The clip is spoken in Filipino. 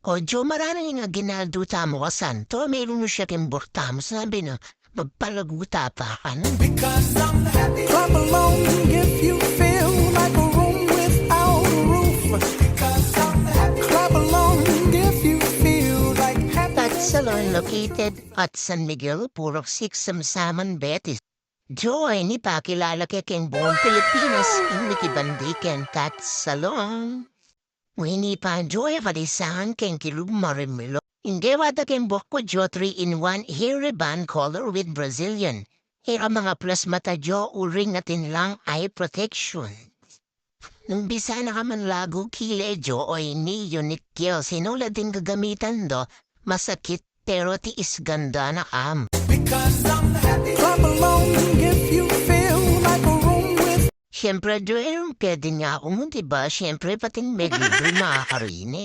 O Jo, maraming nga ginalduta mo ka santo. Mayroon mo siya kimbortamo. Sabi na, magpalaguta pa ka na. Clap along if you feel like a room without a roof. Clap along if you feel like At salon located at San Miguel, Purok 6, Samsaman, Betis. Jo ay ni pakilala kay King buong Pilipinas, hindi kibandikan kat salon. Wini pa joy padisahan keng kilub marimilo. Hindi wada keng boko Jo 3-in-1 hair band color with Brazilian. Hira mga plus mata Jo uring natin lang eye protection. Nung bisa na ka man lago kile Jo o ini unique kill. Sinula din gagamitan do. Masakit pero tiis ganda na am. clap along if you feel like a room with Siyempre, doon pwede nga ako, diba? Siyempre, pating may libre makakarini.